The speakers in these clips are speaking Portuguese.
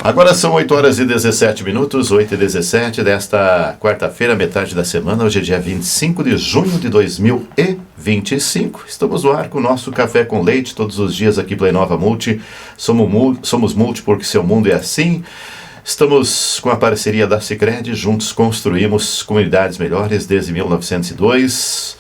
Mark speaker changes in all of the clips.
Speaker 1: Agora são 8 horas e 17 minutos, 8 e 17 desta quarta-feira, metade da semana. Hoje é dia 25 de junho de 2025. Estamos no ar com o nosso Café com Leite, todos os dias aqui pela Inova Multi. Somos Multi porque seu mundo é assim. Estamos com a parceria da Sicredi, juntos construímos comunidades melhores desde 1902.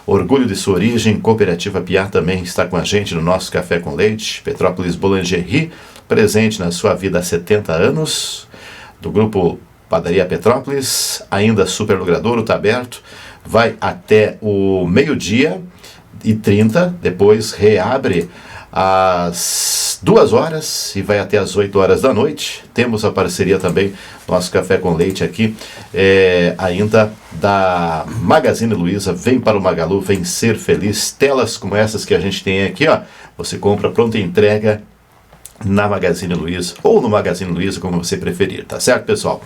Speaker 1: Orgulho de sua origem, Cooperativa Piá também está com a gente no nosso Café com Leite. Petrópolis Boulangerie, presente na sua vida há 70 anos, do grupo Padaria Petrópolis, ainda Superlogradouro, está aberto, vai até o 12h30, depois reabre às 2h e vai até às 8 horas da noite. Temos a parceria também, nosso Café com Leite aqui, ainda da Magazine Luiza. Vem para o Magalu, vem ser feliz. Telas como essas que a gente tem aqui, ó, você compra pronta entrega na Magazine Luiza, ou no Magazine Luiza, como você preferir, tá certo, pessoal?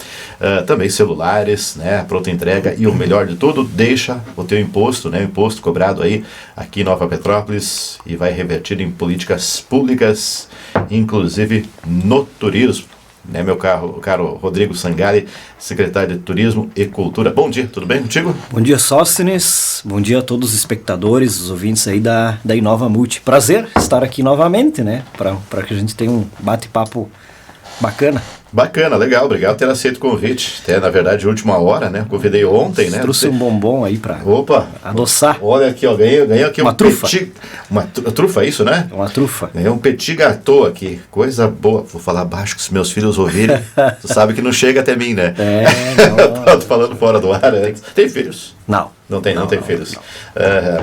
Speaker 1: Também celulares, né, pronta entrega, e o melhor de tudo, deixa o teu imposto, né, o imposto cobrado aí, aqui em Nova Petrópolis, e vai revertir em políticas públicas, inclusive no turismo, né, meu caro Rodrigo Sangali, secretário de Turismo e Cultura. Bom dia, tudo bem contigo?
Speaker 2: Bom dia, Sóstenes. Bom dia a todos os espectadores, os ouvintes aí da Inova Multi. Prazer estar aqui novamente, né? Para que a gente tenha um bate-papo bacana.
Speaker 1: Bacana, legal, obrigado por ter aceito o convite. Até, na verdade, última hora, né? Convidei ontem, né?
Speaker 2: Trouxe um bombom aí para adoçar.
Speaker 1: Olha aqui, ó, ganhei aqui
Speaker 2: uma trufa.
Speaker 1: Uma trufa, é isso, né?
Speaker 2: Uma trufa.
Speaker 1: Ganhei um petit gâteau aqui, coisa boa. Vou falar baixo que se meus filhos ouvirem. Tu sabe que não chega até mim, né? Tô falando fora do ar antes. Tem filhos?
Speaker 2: Não.
Speaker 1: Não tem filhos. Não.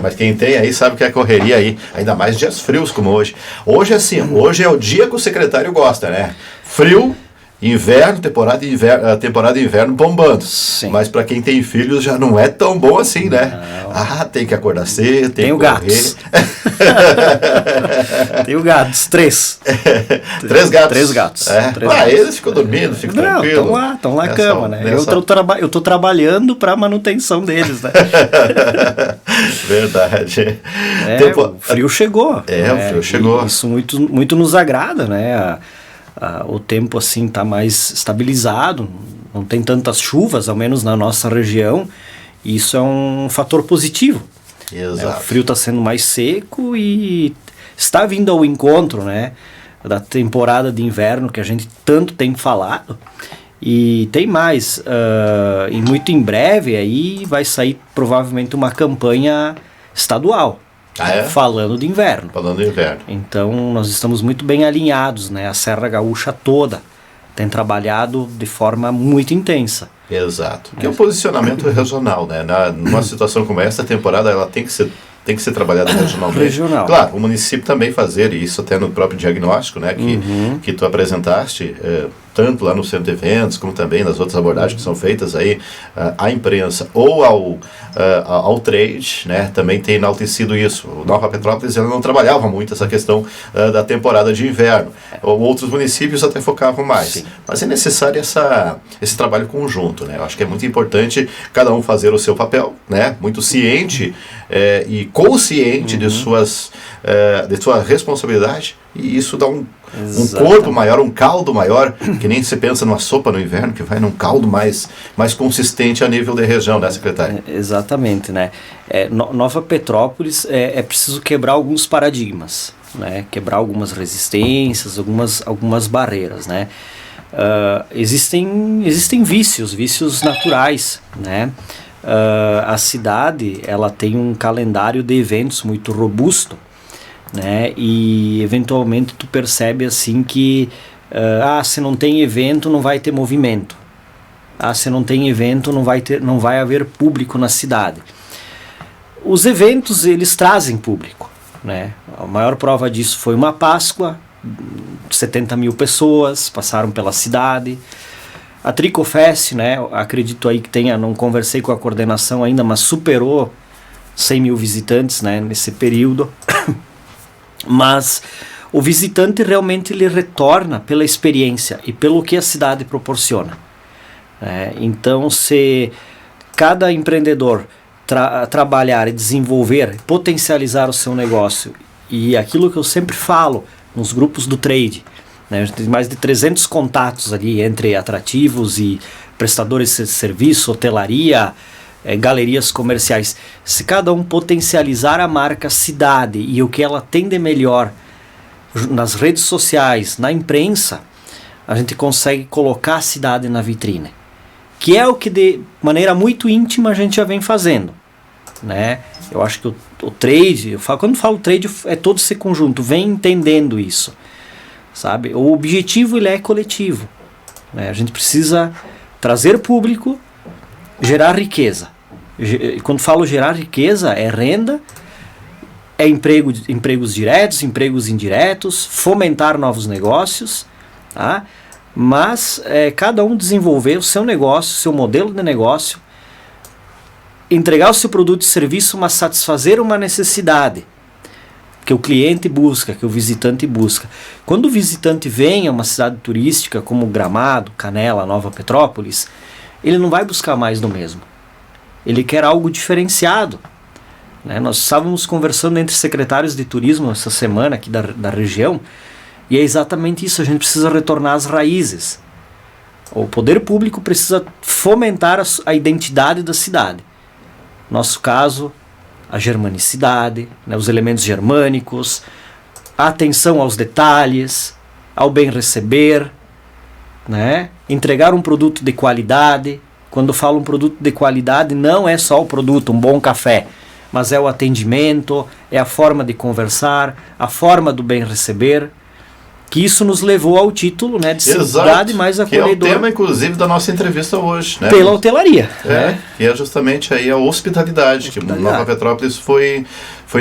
Speaker 1: Mas quem tem aí sabe que é a correria aí, ainda mais dias frios como hoje. Hoje é assim, hoje é o dia que o secretário gosta, né? Frio, inverno, temporada de inverno bombando.
Speaker 2: Sim.
Speaker 1: Mas para quem tem filhos já não é tão bom assim, né? Não. Tem que acordar cedo, tem que correr.
Speaker 2: Gatos. Tenho gatos, 3.
Speaker 1: 3 gatos?
Speaker 2: 3 gatos.
Speaker 1: Eles ficam dormindo, ficam tranquilos.
Speaker 2: Estão lá na cama, né? Eu tô trabalhando para manutenção deles, né?
Speaker 1: Verdade.
Speaker 2: O frio chegou.
Speaker 1: O frio chegou.
Speaker 2: Isso muito nos agrada, né? O tempo assim está mais estabilizado, não tem tantas chuvas, ao menos na nossa região, e isso é um fator positivo.
Speaker 1: Exato.
Speaker 2: O frio está sendo mais seco e está vindo ao encontro, né, da temporada de inverno que a gente tanto tem falado, e tem mais, e muito em breve aí vai sair provavelmente uma campanha estadual. Falando de inverno. Então nós estamos muito bem alinhados, né? A Serra Gaúcha toda tem trabalhado de forma muito intensa.
Speaker 1: Exato. Que é um posicionamento regional, né? Numa situação como essa, a temporada ela tem que ser trabalhada regionalmente. Claro, o município também fazer, e isso até no próprio diagnóstico, né? Que tu apresentaste, tanto lá no centro de eventos, como também nas outras abordagens que são feitas aí à imprensa ou ao trade, né? Também tem enaltecido isso. O Nova Petrópolis ela não trabalhava muito essa questão da temporada de inverno. Outros municípios até focavam mais. Sim. Mas é necessário esse trabalho conjunto, né? Eu acho que é muito importante cada um fazer o seu papel, né? Muito ciente e consciente de sua responsabilidade, e isso dá um corpo maior, um caldo maior, que nem se pensa numa sopa no inverno, que vai num caldo mais consistente a nível de região, né, secretário?
Speaker 2: Exatamente, né? Nova Petrópolis é preciso quebrar alguns paradigmas, né? Quebrar algumas resistências, algumas barreiras, né? Existem vícios naturais, né? A cidade ela tem um calendário de eventos muito robusto, né? E eventualmente tu percebe assim que se não tem evento não vai ter movimento, se não tem evento não vai haver público na cidade. Os eventos eles trazem público, né? A maior prova disso foi uma Páscoa, 70 mil pessoas passaram pela cidade. A Tricofest, né? Acredito aí que tenha, não conversei com a coordenação ainda, mas superou 100 mil visitantes, né, nesse período. Mas o visitante realmente ele retorna pela experiência e pelo que a cidade proporciona. Então, se cada empreendedor trabalhar e desenvolver, potencializar o seu negócio, e aquilo que eu sempre falo nos grupos do trade, né? A gente tem mais de 300 contatos ali entre atrativos e prestadores de serviço, hotelaria, galerias comerciais. Se cada um potencializar a marca cidade e o que ela tem de melhor nas redes sociais, na imprensa, a gente consegue colocar a cidade na vitrine, que é o que de maneira muito íntima a gente já vem fazendo, né? Eu acho que o trade, quando falo trade, é todo esse conjunto, vem entendendo isso, sabe? O objetivo ele é coletivo, né? A gente precisa trazer público, gerar riqueza. E quando falo gerar riqueza, é renda, é empregos diretos, empregos indiretos, fomentar novos negócios, tá? Mas cada um desenvolver o seu negócio, o seu modelo de negócio, entregar o seu produto e serviço, mas satisfazer uma necessidade que o cliente busca, que o visitante busca. Quando o visitante vem a uma cidade turística como Gramado, Canela, Nova Petrópolis, ele não vai buscar mais do mesmo. Ele quer algo diferenciado, né? Nós estávamos conversando entre secretários de turismo essa semana aqui da região, e é exatamente isso, a gente precisa retornar às raízes. O poder público precisa fomentar a identidade da cidade. No nosso caso, a germanicidade, né, os elementos germânicos, a atenção aos detalhes, ao bem receber, né, entregar um produto de qualidade. Quando falo um produto de qualidade, não é só o produto, um bom café, mas é o atendimento, é a forma de conversar, a forma do bem receber, que isso nos levou ao título, né, de cidade mais acolhedora.
Speaker 1: Que é o tema, inclusive, da nossa entrevista hoje, né?
Speaker 2: Pela hotelaria. Né?
Speaker 1: Que é justamente aí a hospitalidade, que Nova Petrópolis foi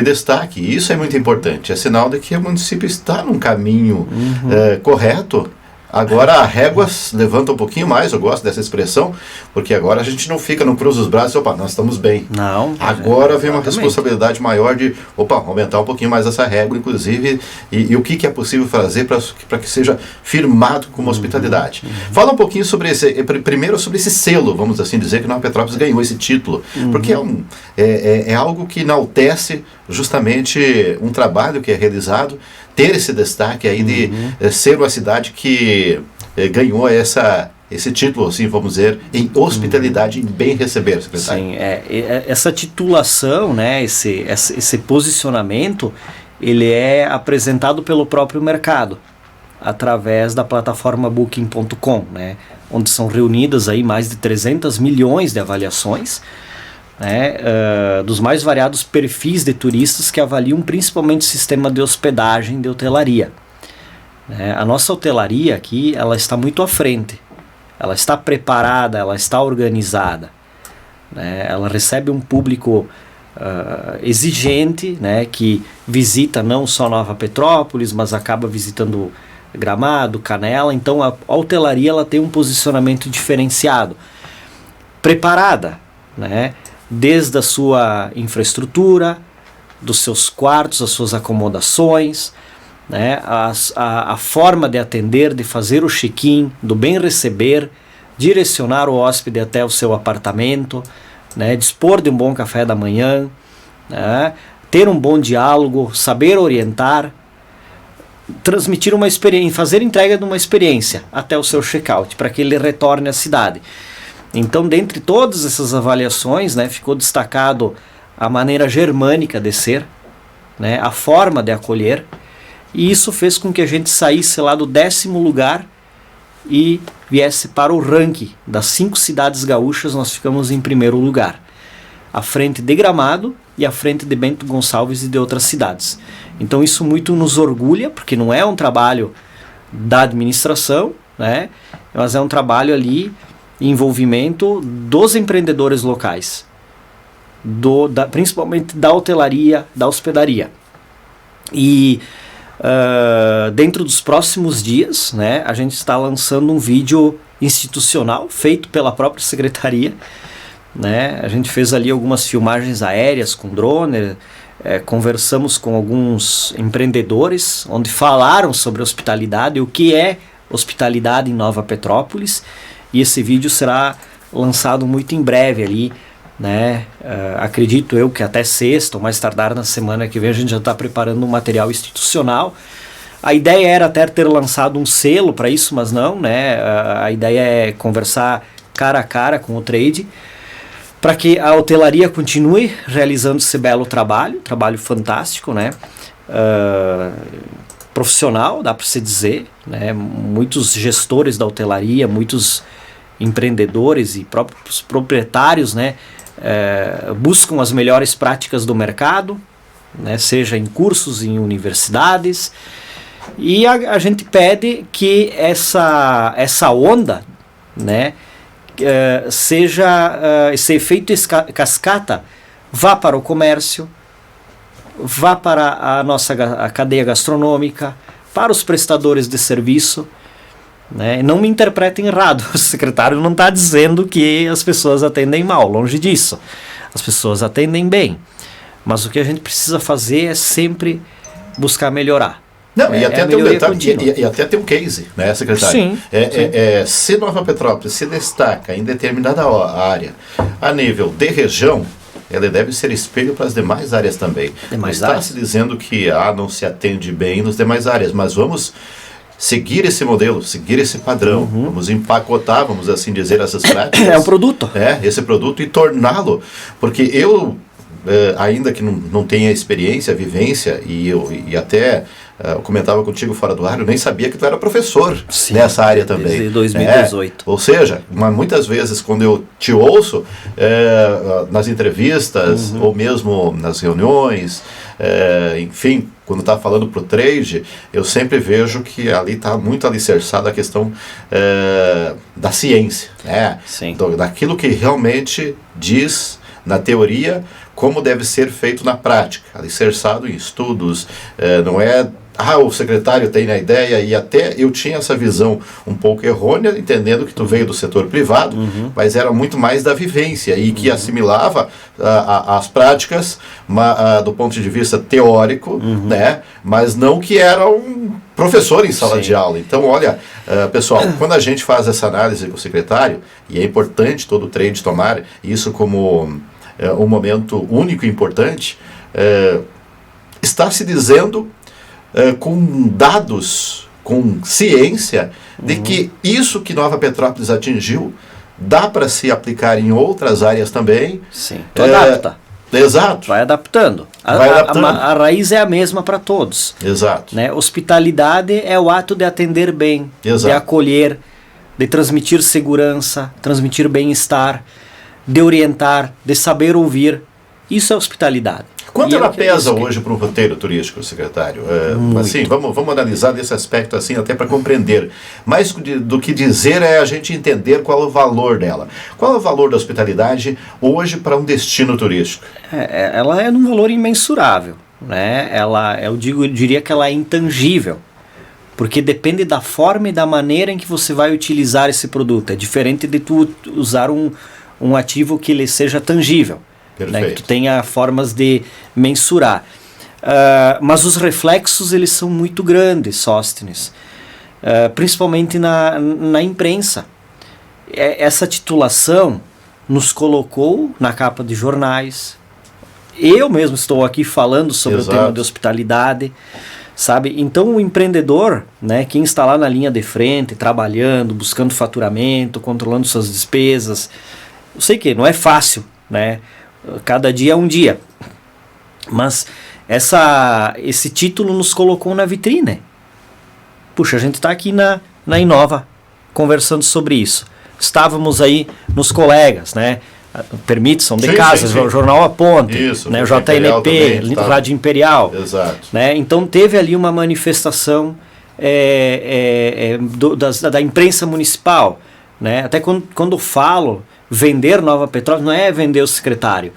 Speaker 1: destaque. E isso é muito importante, é sinal de que o município está num caminho correto. Agora a régua levanta um pouquinho mais, eu gosto dessa expressão, porque agora a gente não fica no cruz dos braços e, opa, nós estamos bem.
Speaker 2: Não.
Speaker 1: Agora vem uma responsabilidade maior de, aumentar um pouquinho mais essa régua, inclusive, e o que é possível fazer para que seja firmado como hospitalidade. Fala um pouquinho sobre primeiro sobre esse selo, vamos assim dizer, que Nova Petrópolis ganhou esse título, porque é algo que enaltece justamente um trabalho que é realizado, ter esse destaque aí de ser uma cidade que ganhou esse título, assim, vamos dizer, em hospitalidade, em bem receber, secretário.
Speaker 2: Sim, essa titulação, né, esse posicionamento, ele é apresentado pelo próprio mercado, através da plataforma Booking.com, né, onde são reunidas aí mais de 300 milhões de avaliações, né, dos mais variados perfis de turistas que avaliam principalmente o sistema de hospedagem de hotelaria. A nossa hotelaria aqui, ela está muito à frente, ela está preparada, ela está organizada, né, ela recebe um público exigente, né, que visita não só Nova Petrópolis, mas acaba visitando Gramado, Canela. Então a hotelaria ela tem um posicionamento diferenciado, preparada, né, desde a sua infraestrutura, dos seus quartos, as suas acomodações, né, a forma de atender, de fazer o check-in, do bem receber, direcionar o hóspede até o seu apartamento, né, dispor de um bom café da manhã, né, ter um bom diálogo, saber orientar, transmitir uma experiência, fazer entrega de uma experiência até o seu check-out, para que ele retorne à cidade. Então, dentre todas essas avaliações, né, ficou destacado a maneira germânica de ser, né, a forma de acolher, e isso fez com que a gente saísse lá do 10º lugar e viesse para o ranking das 5 cidades gaúchas. Nós ficamos em 1º lugar, à frente de Gramado e à frente de Bento Gonçalves e de outras cidades. Então isso muito nos orgulha, porque não é um trabalho da administração, né, mas é um trabalho ali, envolvimento dos empreendedores locais, principalmente da hotelaria, da hospedaria. E dentro dos próximos dias, né, a gente está lançando um vídeo institucional feito pela própria secretaria, né? A gente fez ali algumas filmagens aéreas com drone, conversamos com alguns empreendedores, onde falaram sobre hospitalidade, o que é hospitalidade em Nova Petrópolis, e esse vídeo será lançado muito em breve ali, né? Acredito eu que até sexta ou mais tardar na semana que vem a gente já está preparando um material institucional, A ideia era até ter lançado um selo para isso, mas não, né? A ideia é conversar cara a cara com o trade, para que a hotelaria continue realizando esse belo trabalho fantástico, né? Profissional, dá para se dizer, né? Muitos gestores da hotelaria, muitos empreendedores e próprios proprietários, né? Buscam as melhores práticas do mercado, né? Seja em cursos, em universidades, e a gente pede que essa onda, né? Esse efeito cascata vá para o comércio, vá para a cadeia gastronômica, para os prestadores de serviço, né? Não me interpretem errado, o secretário não está dizendo que as pessoas atendem mal, longe disso. As pessoas atendem bem, mas o que a gente precisa fazer é sempre buscar melhorar.
Speaker 1: Não, e até tem um detalhe, e até tem um case, né, secretário?
Speaker 2: Sim,
Speaker 1: se Nova Petrópolis se destaca em determinada área, a nível de região, ela deve ser espelho para as demais áreas também. Não está se dizendo que não se atende bem nas demais áreas, mas vamos seguir esse modelo, seguir esse padrão, vamos empacotar, vamos assim dizer, essas práticas.
Speaker 2: É um produto.
Speaker 1: Esse produto e torná-lo, porque eu, ainda que não tenha experiência, vivência, e até eu comentava contigo fora do ar, eu nem sabia que tu era professor nessa área também.
Speaker 2: Desde 2018.
Speaker 1: Ou seja, muitas vezes quando eu te ouço nas entrevistas ou mesmo nas reuniões, enfim, quando está falando para o trade, eu sempre vejo que ali está muito alicerçada a questão da ciência, né? Daquilo que realmente diz na teoria como deve ser feito na prática, alicerçado em estudos, não é o secretário tem a ideia, e até eu tinha essa visão um pouco errônea, entendendo que tu veio do setor privado, mas era muito mais da vivência e que assimilava as práticas do ponto de vista teórico, né? Mas não que era um professor em sala de aula. Então, olha, pessoal, quando a gente faz essa análise com o secretário, e é importante todo o trade tomar isso como um momento único e importante, está se dizendo com dados, com ciência, de que isso que Nova Petrópolis atingiu dá para se aplicar em outras áreas também.
Speaker 2: Sim, tu adapta.
Speaker 1: Exato.
Speaker 2: Vai adaptando. A raiz é a mesma para todos.
Speaker 1: Exato.
Speaker 2: Né? Hospitalidade é o ato de atender bem, de acolher, de transmitir segurança, transmitir bem-estar, de orientar, de saber ouvir. Isso é hospitalidade.
Speaker 1: Quanto ela pesa hoje para um roteiro turístico, secretário? Assim, vamos analisar desse aspecto assim, até para compreender. Mais do que dizer é a gente entender qual é o valor dela. Qual é o valor da hospitalidade hoje para um destino turístico?
Speaker 2: Ela é um valor imensurável, né? Eu diria que ela é intangível, porque depende da forma e da maneira em que você vai utilizar esse produto. É diferente de tu usar um ativo que ele seja tangível. Né, que tu tenha formas de mensurar. Mas os reflexos eles são muito grandes, Sóstenes, principalmente na imprensa. Essa titulação nos colocou na capa de jornais. Eu mesmo estou aqui falando sobre o tema de hospitalidade, sabe? Então o empreendedor, né, quem está lá na linha de frente, trabalhando, buscando faturamento, controlando suas despesas, eu sei que não é fácil, né? Cada dia é um dia, mas esse título nos colocou na vitrine. Puxa, a gente está aqui na Inova conversando sobre isso. Estávamos aí nos colegas, né? Permite, são de casa, o Jornal A Ponte,
Speaker 1: isso,
Speaker 2: né? O JNP, Rádio Imperial.
Speaker 1: Exato.
Speaker 2: Né? Então teve ali uma manifestação da imprensa municipal. Né? Até quando falo vender Nova Petrópolis, não é vender o secretário.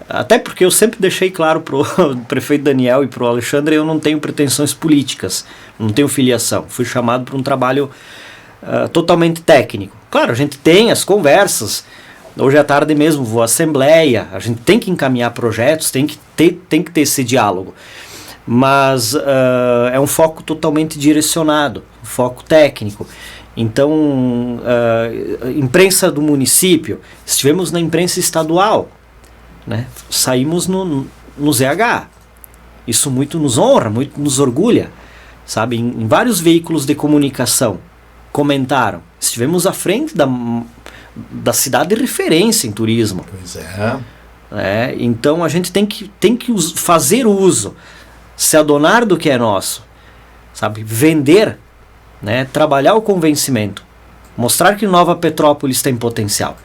Speaker 2: Até porque eu sempre deixei claro para o prefeito Daniel e para o Alexandre, eu não tenho pretensões políticas, não tenho filiação. Fui chamado para um trabalho totalmente técnico. Claro, a gente tem as conversas. Hoje à tarde mesmo vou à Assembleia, a gente tem que encaminhar projetos, tem que ter esse diálogo. Mas é um foco totalmente direcionado, um foco técnico. Então, imprensa do município, estivemos na imprensa estadual, né? Saímos no ZH. Isso muito nos honra, muito nos orgulha, sabe? Em vários veículos de comunicação comentaram. Estivemos à frente da cidade de referência em turismo.
Speaker 1: Pois é.
Speaker 2: Então a gente tem que fazer uso, se adonar do que é nosso, sabe? Vender, né? Trabalhar o convencimento, mostrar que Nova Petrópolis tem potencial,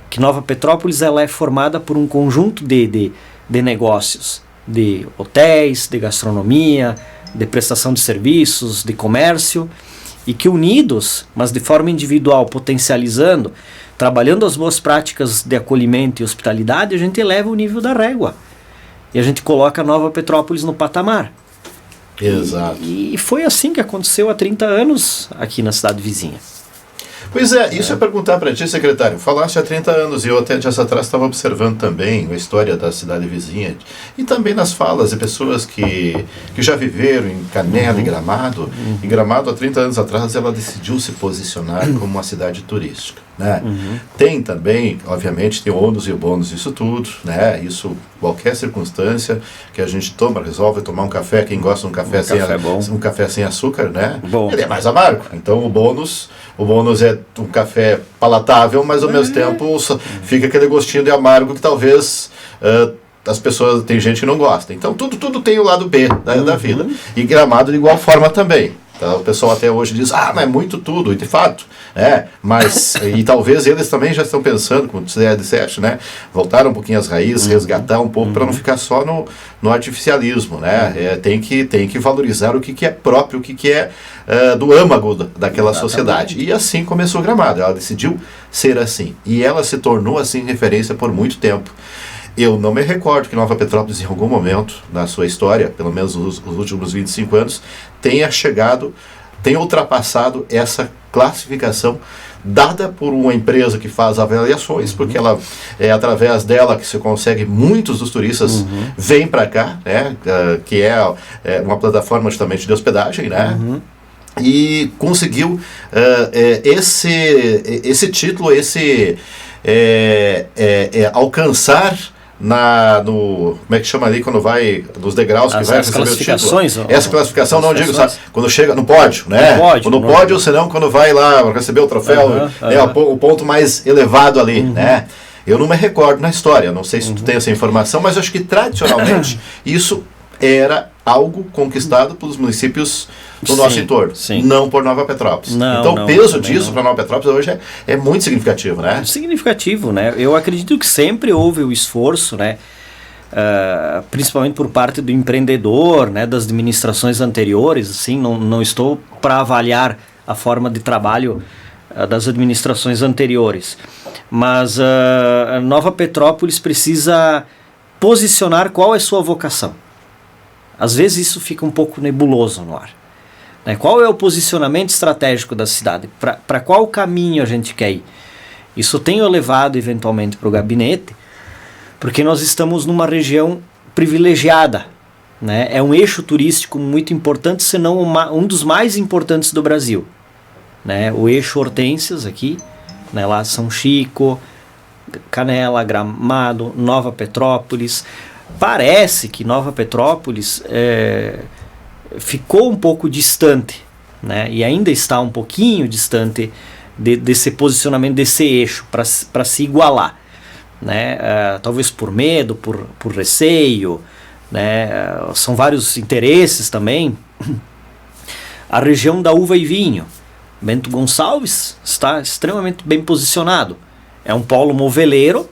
Speaker 2: que Nova Petrópolis ela é formada por um conjunto de negócios, de hotéis, de gastronomia, de prestação de serviços, de comércio, e que unidos, mas de forma individual, potencializando, trabalhando as boas práticas de acolhimento e hospitalidade, a gente eleva o nível da régua. E a gente coloca Nova Petrópolis no patamar.
Speaker 1: Exato.
Speaker 2: E foi assim que aconteceu há 30 anos aqui na cidade vizinha.
Speaker 1: Pois é, isso é perguntar para ti, secretário. Falaste há 30 anos e eu até dias atrás estava observando também a história da cidade vizinha e também nas falas de pessoas que já viveram em Canela e Gramado. Em Gramado, há 30 anos atrás, ela decidiu se posicionar como uma cidade turística, né? Tem também, obviamente, tem o ônus e o bônus disso tudo, né? Isso, qualquer circunstância que a gente resolve tomar um café, quem gosta de um café, um café sem açúcar, né? Bom. Ele é mais amargo. Então o bônus é um café palatável, mas ao mesmo tempo fica aquele gostinho de amargo que talvez as pessoas, tem gente que não gosta. Então tudo tem o lado B da vida. E Gramado de igual forma também. Então, o pessoal até hoje diz, mas é muito tudo, e de fato, mas, e talvez eles também já estão pensando, como você disseste, né, voltar um pouquinho às raízes, resgatar um pouco, para não ficar só no artificialismo, né, tem que valorizar o que é próprio, o que é do âmago daquela sociedade. E assim começou Gramado, ela decidiu ser assim, e ela se tornou assim referência por muito tempo. Eu não me recordo que Nova Petrópolis, em algum momento na sua história, pelo menos os últimos 25 anos, tenha ultrapassado essa classificação dada por uma empresa que faz avaliações, porque ela é através dela que se consegue, muitos dos turistas vêm para cá, né, que é uma plataforma justamente de hospedagem, né, e conseguiu esse título, alcançar como é que chama ali quando vai nos degraus que vai receber o título? Essa classificação, não digo, sabe, quando chega no pódio, né? No pódio, senão quando vai lá receber o troféu, o ponto mais elevado ali, né? Eu não me recordo na história, não sei se tu tem essa informação, mas eu acho que tradicionalmente isso era algo conquistado pelos municípios do nosso entorno, não por Nova Petrópolis. Então o peso disso para Nova Petrópolis hoje é muito significativo, né?
Speaker 2: Significativo, né? Eu acredito que sempre houve o esforço, né? Principalmente por parte do empreendedor, né? Das administrações anteriores, assim, não estou para avaliar a forma de trabalho das administrações anteriores, mas Nova Petrópolis precisa posicionar qual é sua vocação. Às vezes isso fica um pouco nebuloso no ar. Né? Qual é o posicionamento estratégico da cidade? Para qual caminho a gente quer ir? Isso tenho levado eventualmente para o gabinete, porque nós estamos numa região privilegiada. Né? É um eixo turístico muito importante, se não um dos mais importantes do Brasil. Né? O eixo Hortências aqui, né? Lá São Chico, Canela, Gramado, Nova Petrópolis. Parece que Nova Petrópolis ficou um pouco distante, né? E ainda está um pouquinho distante desse posicionamento, desse eixo, para se igualar. Né? Talvez por medo, por receio, né? São vários interesses também. A região da uva e vinho, Bento Gonçalves está extremamente bem posicionado. É um polo moveleiro,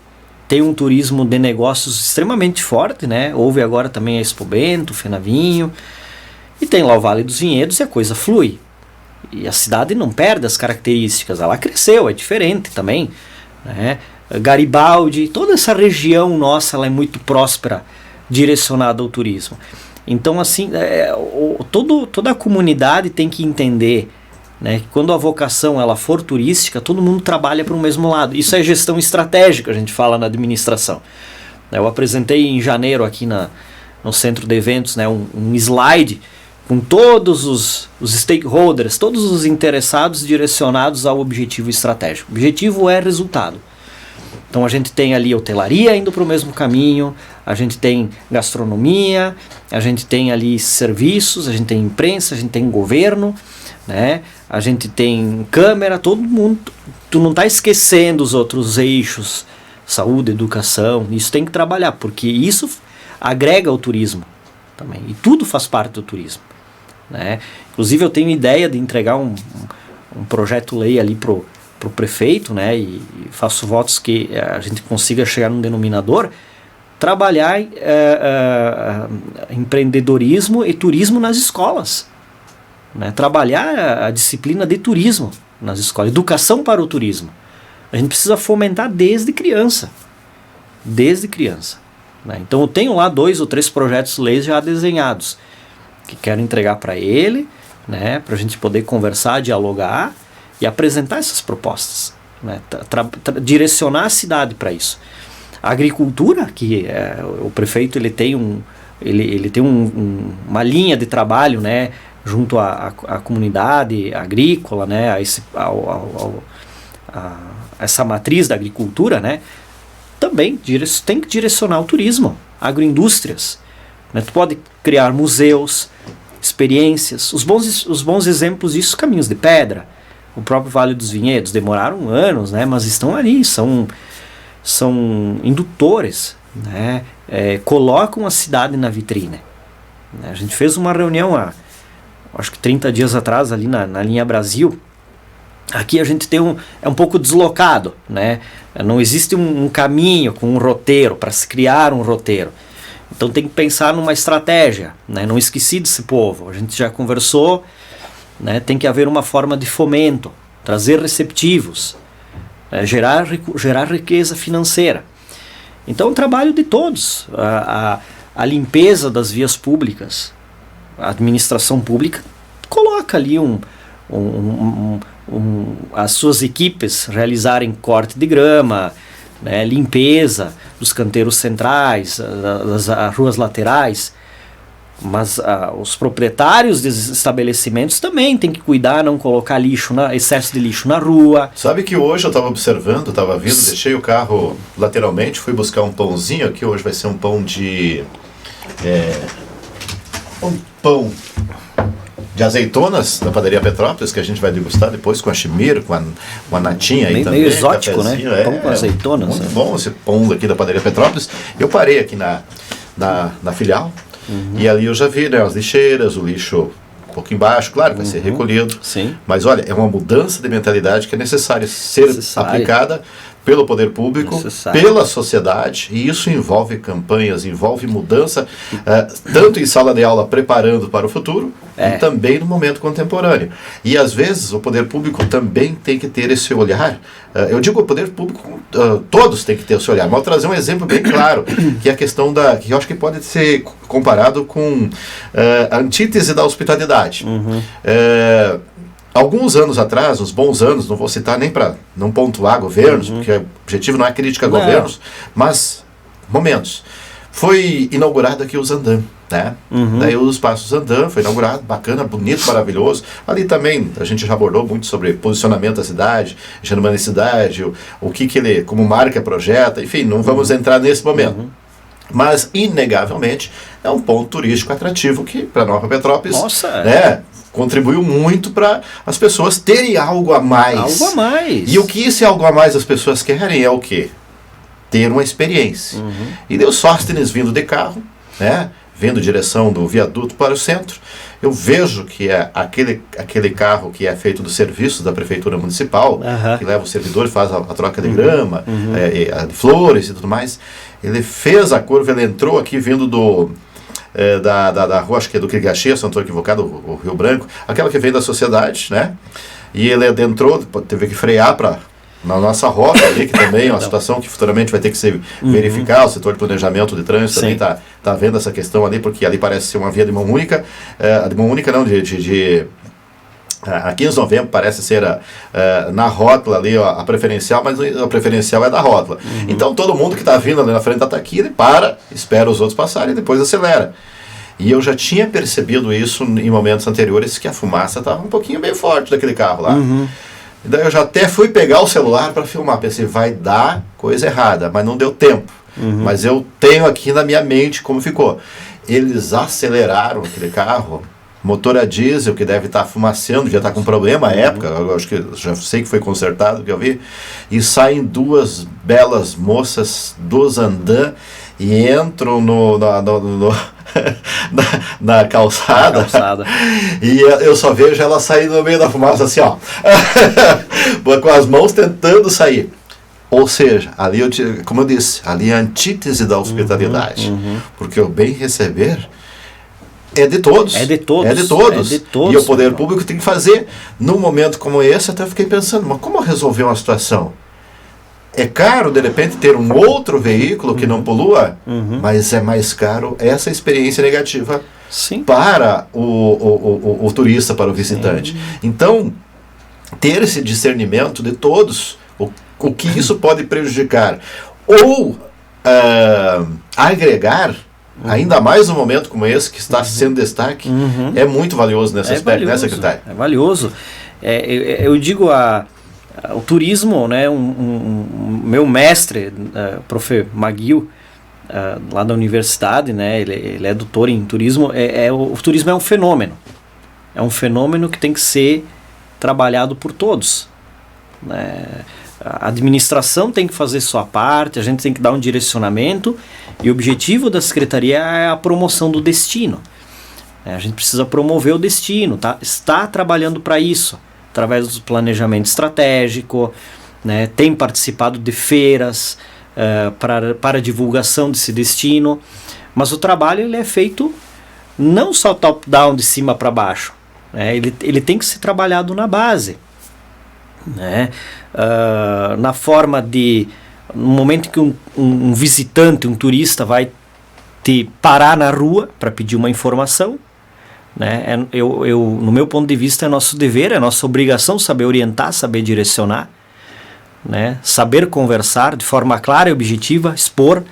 Speaker 2: tem um turismo de negócios extremamente forte, né? Houve agora também a Expo Bento, Fenavinho, e tem lá o Vale dos Vinhedos e a coisa flui. E a cidade não perde as características, ela cresceu, é diferente também, né? Garibaldi, toda essa região nossa, ela é muito próspera, direcionada ao turismo. Então, assim, toda a comunidade tem que entender, né, que quando a vocação ela for turística, todo mundo trabalha para o mesmo lado. Isso é gestão estratégica, a gente fala na administração. Eu apresentei em janeiro aqui no centro de eventos, né, um slide com todos os stakeholders, todos os interessados direcionados ao objetivo estratégico. O objetivo é resultado. Então a gente tem ali hotelaria indo para o mesmo caminho, a gente tem gastronomia, a gente tem ali serviços, a gente tem imprensa, a gente tem governo, né? A gente tem câmera, todo mundo. Tu não está esquecendo os outros eixos, saúde, educação, isso tem que trabalhar, porque isso agrega o turismo também, e tudo faz parte do turismo, né? Inclusive eu tenho ideia de entregar um projeto-lei ali pro prefeito, né, e faço votos que a gente consiga chegar num denominador, trabalhar empreendedorismo e turismo nas escolas, né, trabalhar a disciplina de turismo nas escolas, educação para o turismo. A gente precisa fomentar desde criança, né? Então eu tenho lá 2 ou 3 projetos-leis já desenhados, que quero entregar para ele, né, para a gente poder conversar, dialogar e apresentar essas propostas, né? Direcionar a cidade para isso. A agricultura, que o prefeito ele tem uma linha de trabalho, né, junto à comunidade agrícola, né, a essa matriz da agricultura, né, também tem que direcionar o turismo, agroindústrias, né? Tu pode criar museus, experiências, os bons exemplos disso, Caminhos de Pedra, o próprio Vale dos Vinhedos, demoraram anos, né, mas estão ali, são indutores, né, colocam a cidade na vitrine, né? A gente fez uma reunião acho que 30 dias atrás ali na linha Brasil. Aqui a gente tem é um pouco deslocado, né? Não existe um caminho com um roteiro, para se criar um roteiro. Então tem que pensar numa estratégia, né? Não esqueci desse povo, a gente já conversou, né? Tem que haver uma forma de fomento, trazer receptivos, gerar riqueza financeira. Então é um trabalho de todos, a limpeza das vias públicas, a administração pública coloca ali as suas equipes realizarem corte de grama, né, limpeza dos canteiros centrais, das ruas laterais, mas os proprietários desses estabelecimentos também têm que cuidar, não colocar excesso de lixo na rua.
Speaker 1: Sabe que hoje eu estava observando, estava vindo, deixei o carro lateralmente, fui buscar um pãozinho aqui, hoje vai ser um pão de azeitonas da padaria Petrópolis, que a gente vai degustar depois com a chimira, com a natinha aí também.
Speaker 2: Meio exótico, né? Pão com azeitonas.
Speaker 1: Muito bom esse pão daqui da padaria Petrópolis. Eu parei aqui na filial, e ali eu já vi, né, as lixeiras, o lixo um pouco embaixo, claro, vai ser recolhido.
Speaker 2: Sim.
Speaker 1: Mas olha, é uma mudança de mentalidade que é necessária ser aplicada pelo poder público, pela sociedade, e isso envolve campanhas, envolve mudança, tanto em sala de aula preparando para o futuro, e também no momento contemporâneo. E às vezes o poder público também tem que ter esse olhar, eu digo o poder público, todos têm que ter esse olhar, mas vou trazer um exemplo bem claro, que é a questão que eu acho que pode ser comparado com a antítese da hospitalidade. Alguns anos atrás, uns bons anos, não vou citar nem para não pontuar governos, porque o objetivo não é crítica a governos, mas momentos. Foi inaugurado aqui o Zandam, né? Daí o Espaço Zandam foi inaugurado, bacana, bonito, maravilhoso. Ali também a gente já abordou muito sobre posicionamento da cidade, germanicidade, o que ele, como marca, projeta, enfim, não vamos entrar nesse momento. Mas, inegavelmente, é um ponto turístico atrativo que, para Nova Petrópolis, contribuiu muito para as pessoas terem algo a mais.
Speaker 2: Algo a mais.
Speaker 1: E o que esse algo a mais as pessoas querem é o quê? Ter uma experiência. E deu Sóstenes vindo de carro, né? Vindo direção do viaduto para o centro. Eu vejo que é aquele carro que é feito do serviço da Prefeitura Municipal, que leva o servidor e faz a troca de grama, de flores e tudo mais. Ele fez a curva, ele entrou aqui vindo da rua, acho que é do Crigaxia, se não estou equivocado, o Rio Branco, aquela que vem da sociedade, né? E ele adentrou, teve que frear na nossa rota ali, que também é uma situação que futuramente vai ter que ser verificada, o setor de planejamento de trânsito também está vendo essa questão ali, porque ali parece ser uma via de mão única, de mão única não, a 15 de novembro parece ser na rótula ali a preferencial, mas a preferencial é da rótula. Então todo mundo que está vindo ali na frente está aqui, ele para, espera os outros passarem e depois acelera. E eu já tinha percebido isso em momentos anteriores, que a fumaça estava um pouquinho bem forte daquele carro lá. E daí eu já até fui pegar o celular para filmar. Pensei, vai dar coisa errada, mas não deu tempo. Mas eu tenho aqui na minha mente como ficou. Eles aceleraram aquele carro, motor a diesel, que deve estar fumaceando, já está com problema à época, eu acho que já sei que foi consertado, que eu vi, e saem duas belas moças dos andam e entram na calçada, e eu só vejo ela sair no meio da fumaça assim, ó, com as mãos tentando sair. Ou seja, ali como eu disse, ali é a antítese da hospitalidade, porque o bem receber é de todos.
Speaker 2: É de todos.
Speaker 1: É de todos.
Speaker 2: É de todos.
Speaker 1: E o poder público tem que fazer. Num momento como esse, até fiquei pensando, mas como resolver uma situação? É caro, de repente, ter um outro veículo que não polua, mas é mais caro essa experiência negativa para o turista, para o visitante. Então, ter esse discernimento de todos, o que isso pode prejudicar ou agregar, ainda mais num momento como esse, que está sendo destaque, é muito valioso nesse aspecto, né, secretário?
Speaker 2: É valioso. Eu digo, o turismo, né, meu mestre, prof. Maguil, lá da universidade, né, ele é doutor em turismo, o turismo é um fenômeno. É um fenômeno que tem que ser trabalhado por todos, né? A administração tem que fazer sua parte, a gente tem que dar um direcionamento, e o objetivo da secretaria é a promoção do destino. A gente precisa promover o destino, está trabalhando para isso, através do planejamento estratégico, né? Tem participado de feiras para a divulgação desse destino, mas o trabalho ele é feito não só top-down, de cima para baixo, né? Ele tem que ser trabalhado na base, né? Na forma de, no momento que um visitante, um turista vai te parar na rua para pedir uma informação, né? No meu ponto de vista, é nosso dever, é nossa obrigação saber orientar, saber direcionar, né? Saber conversar de forma clara e objetiva, expor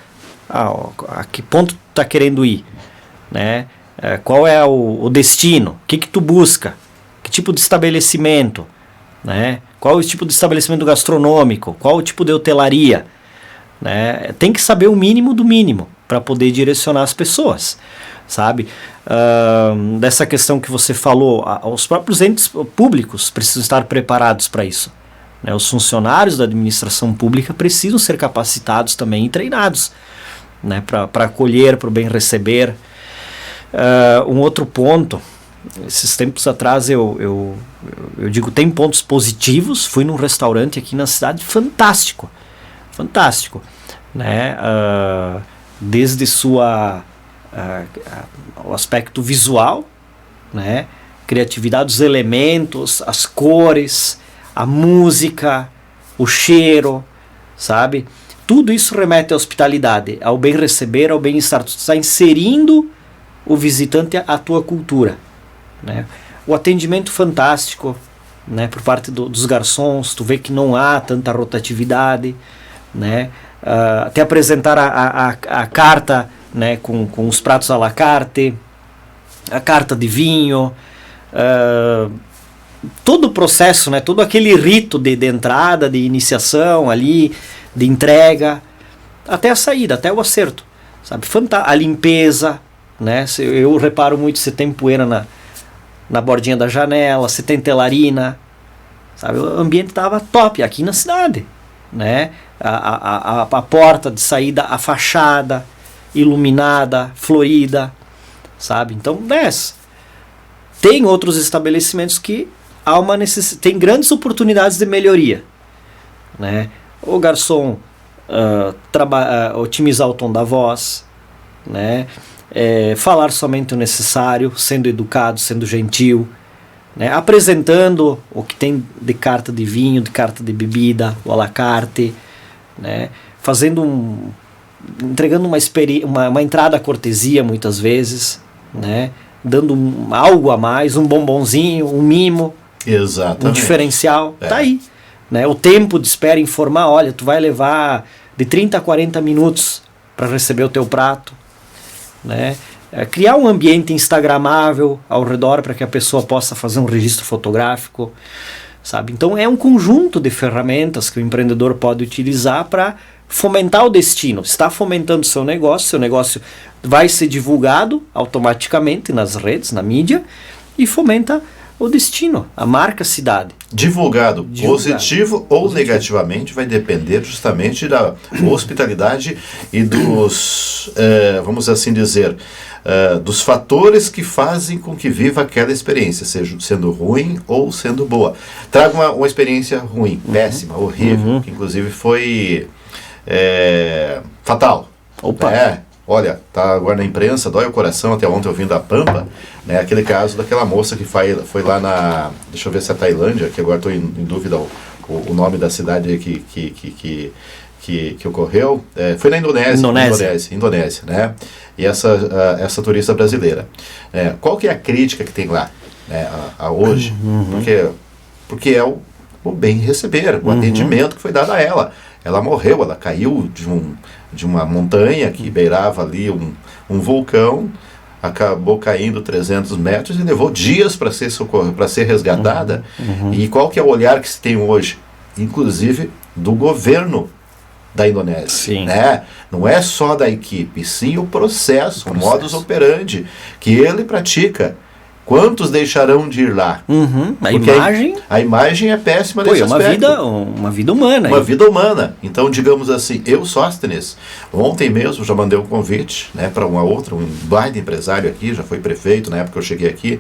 Speaker 2: a que ponto tu está querendo ir, né? Qual é o destino, o que tu busca, que tipo de estabelecimento, né? Qual o tipo de estabelecimento gastronômico, qual o tipo de hotelaria, né? Tem que saber o mínimo do mínimo para poder direcionar as pessoas, sabe? Dessa questão que você falou, os próprios entes públicos precisam estar preparados para isso, né? Os funcionários da administração pública precisam ser capacitados também e treinados, né? Para acolher, para o bem receber. Um outro ponto, esses tempos atrás eu digo, tem pontos positivos. Fui num restaurante aqui na cidade fantástico, né? Desde o aspecto visual, né? Criatividade dos elementos, as cores, a música, o cheiro, sabe? Tudo isso remete à hospitalidade, ao bem receber, ao bem-estar. Tu está inserindo o visitante à tua cultura, né? O atendimento fantástico, né, por parte dos garçons. Tu vê que não há tanta rotatividade, né? Até apresentar a carta, né, com os pratos à la carte, a carta de vinho, todo o processo, né, todo aquele rito de entrada, de iniciação ali, de entrega, até a saída, até o acerto, sabe? A limpeza, né? Eu reparo muito se tem poeira na bordinha da janela, se tem telarina, sabe? O ambiente estava top aqui na cidade, né? A porta de saída, a fachada iluminada, florida, sabe? Então, tem outros estabelecimentos que há tem grandes oportunidades de melhoria, né? O garçom otimizar o tom da voz, né? Falar somente o necessário, sendo educado, sendo gentil, né? Apresentando o que tem de carta de vinho, de carta de bebida, o à la carte, né? Entregando uma entrada à cortesia muitas vezes, né? Dando algo a mais, um bombonzinho, um mimo,
Speaker 1: exatamente,
Speaker 2: um diferencial, tá aí, né? O tempo de espera, informar, olha, tu vai levar de 30 a 40 minutos para receber o teu prato, né? Criar um ambiente instagramável ao redor para que a pessoa possa fazer um registro fotográfico, sabe? Então é um conjunto de ferramentas que o empreendedor pode utilizar para fomentar o destino. Está fomentando seu negócio vai ser divulgado automaticamente nas redes, na mídia, e fomenta o destino, a marca cidade.
Speaker 1: Divulgado. Positivo ou negativamente vai depender justamente da hospitalidade e dos, vamos assim dizer, dos fatores que fazem com que viva aquela experiência, seja sendo ruim ou sendo boa. Traga uma experiência ruim, péssima, horrível, que inclusive foi fatal.
Speaker 2: Opa!
Speaker 1: Olha, tá agora na imprensa, dói o coração, até ontem eu vim da Pampa, né, aquele caso daquela moça que foi lá na, deixa eu ver se é Tailândia, que agora estou em dúvida o nome da cidade que ocorreu, foi na Indonésia, né, e essa turista brasileira. Qual que é a crítica que tem lá, né, a hoje? Porque é o bem receber, o atendimento que foi dado a ela. Ela morreu, ela caiu de uma montanha que beirava ali um vulcão, acabou caindo 300 metros e levou dias para ser resgatada. E qual que é o olhar que se tem hoje? Inclusive do governo da Indonésia.
Speaker 2: Sim.
Speaker 1: Né? Não é só da equipe, sim o processo, o modus operandi que ele pratica. Quantos deixarão de ir lá? A imagem é péssima nesse aspecto.
Speaker 2: Uma vida humana.
Speaker 1: Uma vida humana. Então, digamos assim, eu, Sóstenes, ontem mesmo já mandei um convite, né, para um baita empresário aqui, já foi prefeito na época que eu cheguei aqui.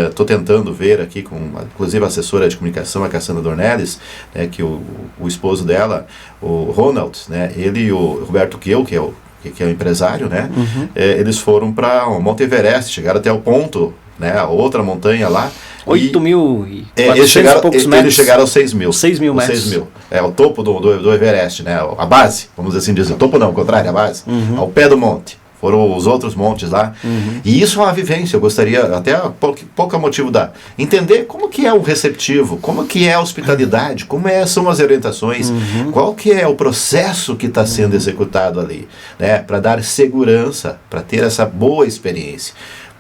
Speaker 1: Estou tentando ver aqui, inclusive a assessora de comunicação, a Cassandra Dornelles, né, que o esposo dela, o Ronald, né, ele e o Roberto Kiel, que é o empresário, né, eles foram para o Monte Everest, chegaram até o ponto, né, a outra montanha lá.
Speaker 2: 8.400
Speaker 1: eles chegaram aos 6 mil.
Speaker 2: 6 mil metros.
Speaker 1: 6 mil. É o topo do Everest, né, a base, vamos assim dizer. O topo não, ao contrário, a base. Ao pé do monte. Foram os outros montes lá. E isso é uma vivência. Eu gostaria, até pouco motivo entender como que é o receptivo, como que é a hospitalidade, como são as orientações, qual que é o processo que está sendo executado ali, né, para dar segurança, para ter essa boa experiência.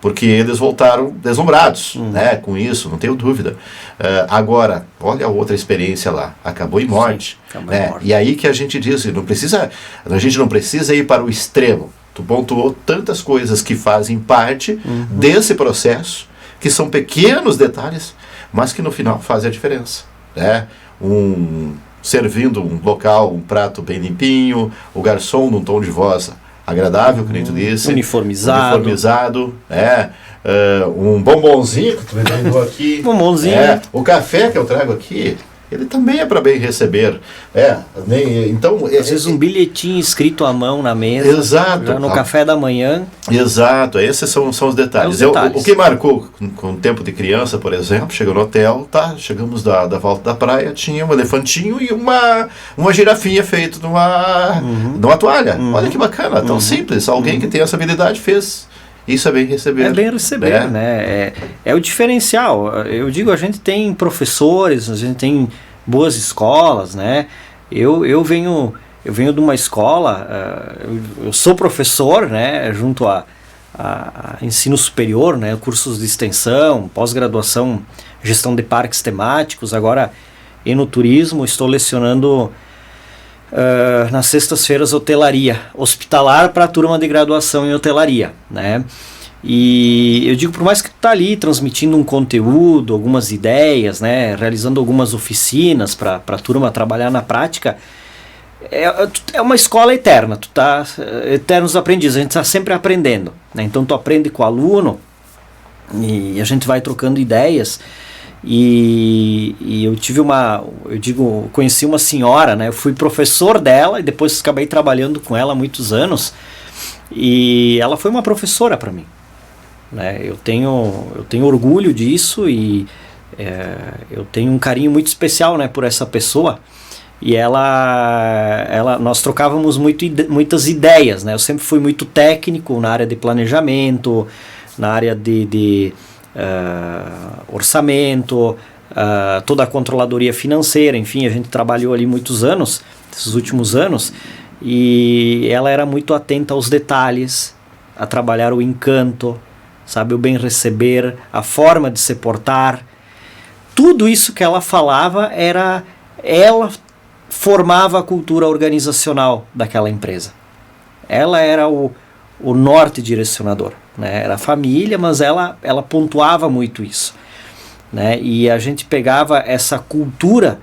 Speaker 1: Porque eles voltaram deslumbrados, né, com isso, não tenho dúvida. Agora, olha a outra experiência lá, acabou em morte.
Speaker 2: Sim, acabou
Speaker 1: né?
Speaker 2: em morte.
Speaker 1: E aí que a gente diz, a gente não precisa ir para o extremo. Tu pontuou tantas coisas que fazem parte desse processo, que são pequenos detalhes, mas que no final fazem a diferença. Né? Servindo um local, um prato bem limpinho, o garçom num tom de voz agradável, que nem tu disse.
Speaker 2: Uniformizado.
Speaker 1: Um bombonzinho que tu me deu aqui.
Speaker 2: Bombonzinho.
Speaker 1: O café que eu trago aqui, ele também é para bem receber. Então,
Speaker 2: às vezes um bilhetinho escrito à mão na mesa.
Speaker 1: Exato.
Speaker 2: Já no café da manhã.
Speaker 1: Exato, esses são os detalhes. O que marcou com o tempo de criança, por exemplo, chegou no hotel, chegamos da volta da praia, tinha um elefantinho e uma girafinha feito de uma toalha. Olha que bacana, tão simples. Alguém que tem essa habilidade fez. Isso é bem receber.
Speaker 2: É bem receber, né? É o diferencial. Eu digo, a gente tem professores, a gente tem boas escolas, né? Eu venho de uma escola, eu sou professor, né? Junto a ensino superior, né? Cursos de extensão, pós-graduação, gestão de parques temáticos. Agora, no turismo, estou lecionando nas sextas-feiras hotelaria hospitalar para a turma de graduação em hotelaria, né? E eu digo, por mais que tu tá ali transmitindo um conteúdo, algumas ideias, né, realizando algumas oficinas para a turma trabalhar na prática, é uma escola eterna, tu tá eternos aprendizes, a gente está sempre aprendendo, né? Então tu aprende com o aluno e a gente vai trocando ideias. E eu conheci uma senhora, né? Eu fui professor dela e depois acabei trabalhando com ela há muitos anos, e ela foi uma professora para mim, né? Eu tenho orgulho disso e eu tenho um carinho muito especial, né, por essa pessoa. E nós trocávamos muitas ideias, né? Eu sempre fui muito técnico na área de planejamento, na área de orçamento, toda a controladoria financeira, enfim, a gente trabalhou ali muitos anos, esses últimos anos, e ela era muito atenta aos detalhes, a trabalhar o encanto, sabe, o bem receber, a forma de se portar. tudo isso que ela falava ela formava a cultura organizacional daquela empresa. Ela era o norte direcionador, né? Era a família, mas ela pontuava muito isso, né? E a gente pegava essa cultura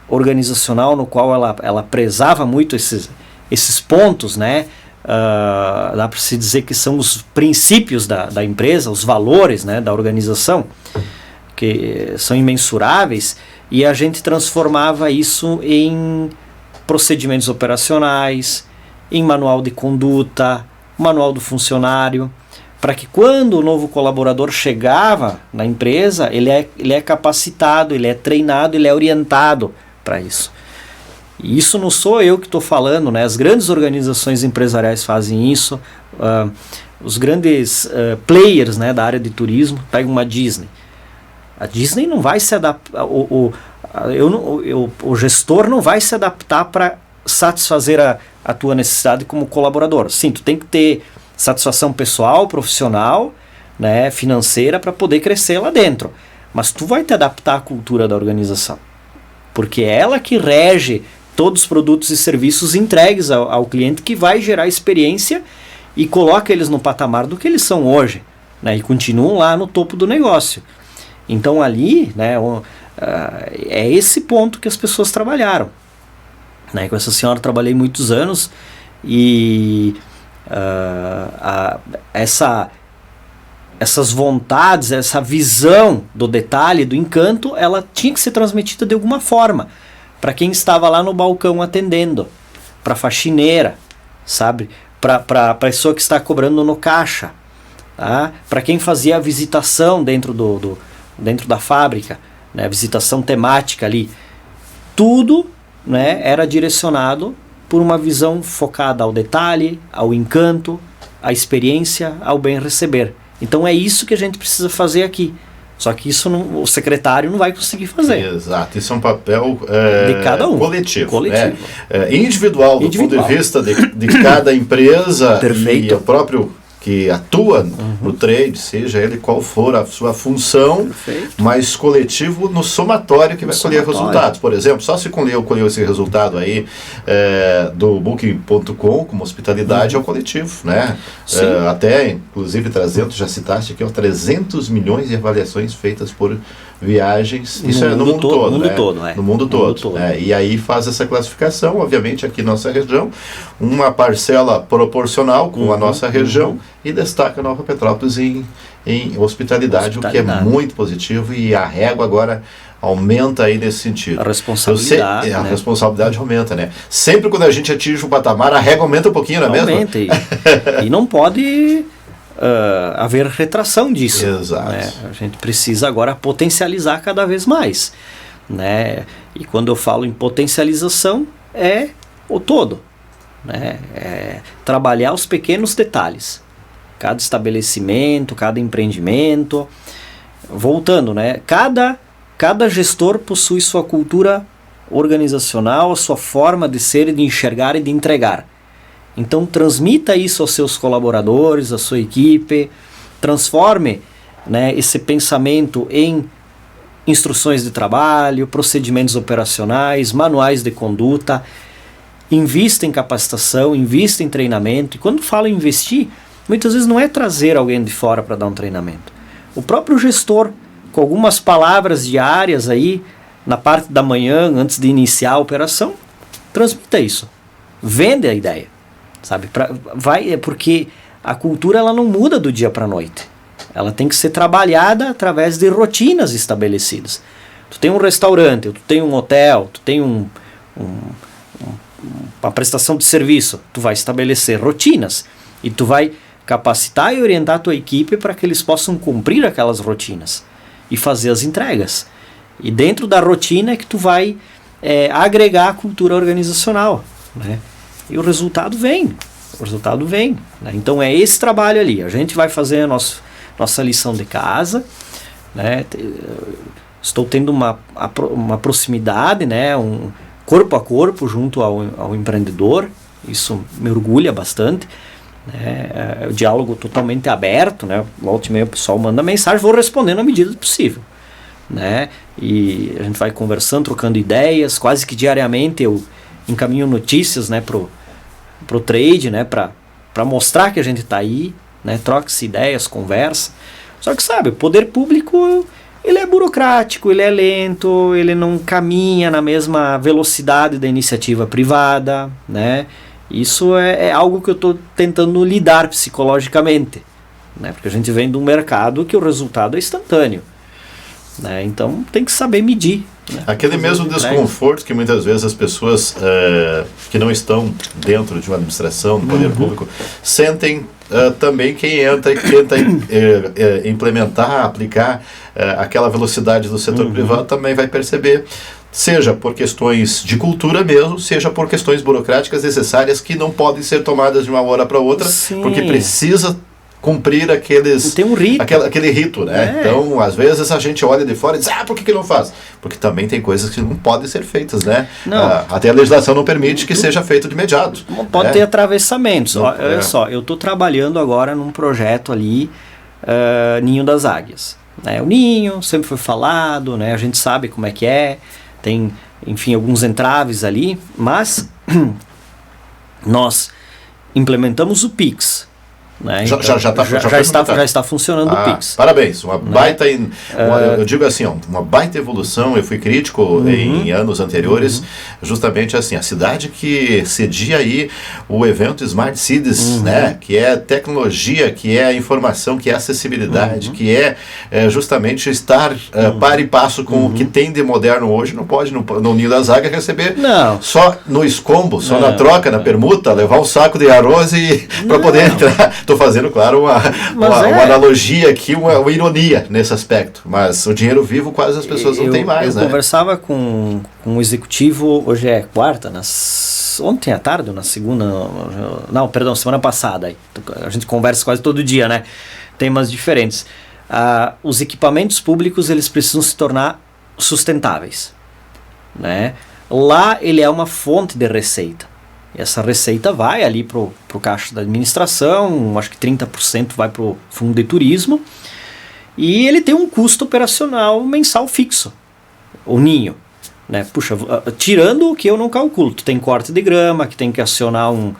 Speaker 2: organizacional no qual ela prezava muito esses pontos, né? Dá para se dizer que são os princípios da empresa, os valores, né, da organização, que são imensuráveis, e a gente transformava isso em procedimentos operacionais, em manual de conduta, manual do funcionário, para que quando o novo colaborador chegava na empresa, ele é capacitado, ele é treinado, ele é orientado para isso. E isso não sou eu que estou falando, né? As grandes organizações empresariais fazem isso, os grandes players, né, da área de turismo. Pega uma Disney. A Disney não vai se adaptar, o gestor não vai se adaptar para satisfazer a tua necessidade como colaborador. Sim, tu tem que ter satisfação pessoal, profissional, né, financeira, para poder crescer lá dentro. Mas tu vai te adaptar à cultura da organização, porque é ela que rege todos os produtos e serviços entregues ao cliente, que vai gerar experiência e coloca eles no patamar do que eles são hoje, né, e continuam lá no topo do negócio. Então ali, né, é esse ponto que as pessoas trabalharam, né? Com essa senhora eu trabalhei muitos anos, e essas vontades, essa visão do detalhe, do encanto, ela tinha que ser transmitida de alguma forma para quem estava lá no balcão atendendo, para a faxineira, sabe? Para a pessoa que está cobrando no caixa, tá? Para quem fazia a visitação dentro da fábrica, né? A visitação temática ali. Tudo, né, era direcionado por uma visão focada ao detalhe, ao encanto, à experiência, ao bem receber. Então é isso que a gente precisa fazer aqui. Só que isso o secretário não vai conseguir fazer.
Speaker 1: Exato, isso é um papel
Speaker 2: de cada um.
Speaker 1: Coletivo. Individual, do ponto de vista de cada empresa.
Speaker 2: Perfeito.
Speaker 1: E o próprio que atua no trade, seja ele qual for a sua função,
Speaker 2: Perfeito.
Speaker 1: Mas coletivo no somatório que vai colher resultados. Por exemplo, só se colheu esse resultado aí do Booking.com como hospitalidade é o coletivo, né? Até, inclusive, já citaste aqui, 300 milhões de avaliações feitas por viagens, isso é no mundo todo, no mundo todo. E aí faz essa classificação, obviamente aqui na nossa região, uma parcela proporcional com a nossa região, e destaca Nova Petrópolis em hospitalidade, o que é muito positivo, e a régua agora aumenta aí nesse sentido.
Speaker 2: A responsabilidade,
Speaker 1: a responsabilidade aumenta, né? Sempre quando a gente atinge um patamar, a régua aumenta um pouquinho, não é mesmo?
Speaker 2: Aumenta, e não pode haver retração disso.
Speaker 1: Exato.
Speaker 2: Né? A gente precisa agora potencializar cada vez mais, né? E quando eu falo em potencialização, é o todo, né? É trabalhar os pequenos detalhes, cada estabelecimento, cada empreendimento. Voltando, né? Cada gestor possui sua cultura organizacional, a sua forma de ser, de enxergar e de entregar. Então transmita isso aos seus colaboradores, à sua equipe, transforme, né, esse pensamento em instruções de trabalho, procedimentos operacionais, manuais de conduta. Invista em capacitação, invista em treinamento. E quando falo em investir, muitas vezes não é trazer alguém de fora para dar um treinamento. O próprio gestor, com algumas palavras diárias aí, na parte da manhã, antes de iniciar a operação, transmita isso. Vende a ideia. Sabe? Porque a cultura ela não muda do dia para a noite. Ela tem que ser trabalhada através de rotinas estabelecidas. Tu tem um restaurante, tu tem um hotel, tu tem uma prestação de serviço, tu vai estabelecer rotinas e tu vai capacitar e orientar a tua equipe para que eles possam cumprir aquelas rotinas e fazer as entregas. E dentro da rotina é que tu vai agregar a cultura organizacional, né? E o resultado vem. Né? Então é esse trabalho ali. A gente vai fazer a nossa lição de casa, né? Estou tendo uma proximidade, né? Um corpo a corpo junto ao empreendedor. Isso me orgulha bastante. O diálogo totalmente aberto, né? Volta e meia o pessoal manda mensagem, vou responder na medida do possível. né? E a gente vai conversando, trocando ideias, quase que diariamente eu encaminho notícias, né, pro trade, né, para mostrar que a gente está aí, né, troca-se ideias, conversa. Só que sabe, o poder público, ele é burocrático, ele é lento, ele não caminha na mesma velocidade da iniciativa privada, né? Isso é algo que eu estou tentando lidar psicologicamente, né? Porque a gente vem de um mercado que o resultado é instantâneo, né? Então tem que saber medir, né?
Speaker 1: Aquele mesmo desconforto que muitas vezes as pessoas que não estão dentro de uma administração, do poder público, sentem também quem entra e tenta implementar, aplicar aquela velocidade do setor privado também vai perceber, seja por questões de cultura mesmo, seja por questões burocráticas necessárias que não podem ser tomadas de uma hora para outra,
Speaker 2: Sim.
Speaker 1: porque precisa cumprir
Speaker 2: Tem um rito.
Speaker 1: aquele rito, né? Então, às vezes a gente olha de fora e diz, por que não faz? Porque também tem coisas que não podem ser feitas, né? Até a legislação não permite que seja feito de imediato.
Speaker 2: Pode ter atravessamentos. Olha só, eu estou trabalhando agora num projeto ali, Ninho das Águias. Né? O ninho sempre foi falado, né? A gente sabe como é que é, tem, enfim, alguns entraves ali, mas nós implementamos o Pix. Né? Então, já está funcionando o Pix.
Speaker 1: Parabéns, uma baita, eu digo assim, uma baita evolução. Eu fui crítico em anos anteriores, justamente assim, a cidade que cedia aí o evento Smart Cities, né? Que é tecnologia, que é informação, que é acessibilidade, que é justamente estar par e passo com o que tem de moderno hoje. Não pode no Ninho das Águias receber só no escombo, só na troca, na permuta, levar um saco de arroz para poder entrar. Estou fazendo, claro, uma analogia aqui, uma ironia nesse aspecto. Mas o dinheiro vivo quase as pessoas não têm mais, né?
Speaker 2: Eu conversava com um executivo, hoje é quarta, ontem à tarde ou na segunda, não, perdão, semana passada. A gente conversa quase todo dia, né? Temas diferentes. Os equipamentos públicos, eles precisam se tornar sustentáveis, né? Lá ele é uma fonte de receita. Essa receita vai ali para o caixa da administração, acho que 30% vai para o fundo de turismo, e ele tem um custo operacional mensal fixo, o ninho. Né? Puxa, tirando o que eu não calculo, tu tem corte de grama, que tem que acionar um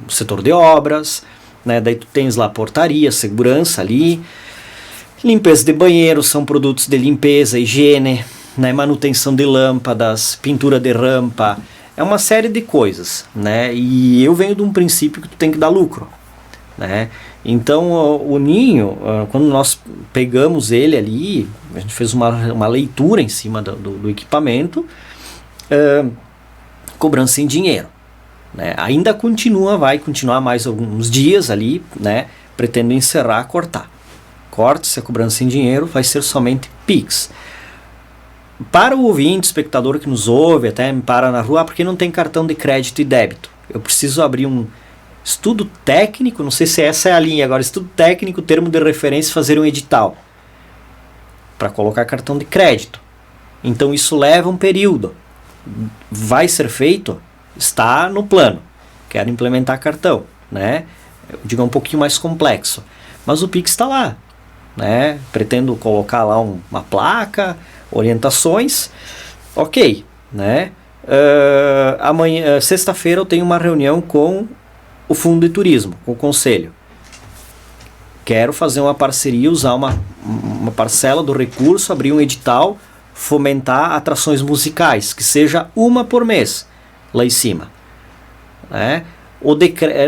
Speaker 2: setor de obras, né? Daí tu tens lá portaria, segurança ali, limpeza de banheiro, são produtos de limpeza, higiene, né? Manutenção de lâmpadas, pintura de rampa, é uma série de coisas, né? E eu venho de um princípio que tu tem que dar lucro, né? Então o ninho, quando nós pegamos ele ali, a gente fez uma leitura em cima do equipamento, cobrança em dinheiro, né? Ainda vai continuar mais alguns dias ali, né? Pretendo encerrar, cortar. Corte-se a cobrança em dinheiro, vai ser somente Pix. Para o ouvinte, espectador que nos ouve, até me para na rua, porque não tem cartão de crédito e débito. Eu preciso abrir um estudo técnico, não sei se essa é a linha agora, estudo técnico, termo de referência, fazer um edital para colocar cartão de crédito. Então isso leva um período. Vai ser feito? Está no plano. Quero implementar cartão, né? Eu digo um pouquinho mais complexo. Mas o Pix está lá, né? Pretendo colocar lá uma placa, orientações, ok, né? Amanhã, sexta-feira, eu tenho uma reunião com o Fundo de Turismo, com o Conselho. Quero fazer uma parceria, usar uma parcela do recurso, abrir um edital, fomentar atrações musicais, que seja uma por mês, lá em cima. Né?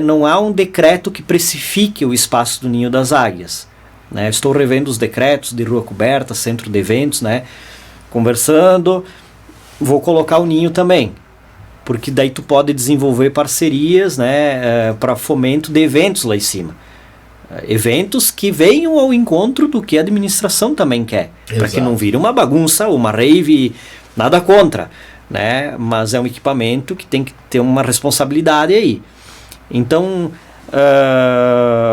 Speaker 2: Não há um decreto que precifique o espaço do Ninho das Águias. Né? Estou revendo os decretos de rua coberta, centro de eventos, né? Conversando, vou colocar o ninho também, porque daí tu pode desenvolver parcerias, né, para fomento de eventos lá em cima. Eventos que venham ao encontro do que a administração também quer, para que não vire uma bagunça, uma rave, nada contra, né? Mas é um equipamento que tem que ter uma responsabilidade aí. Então,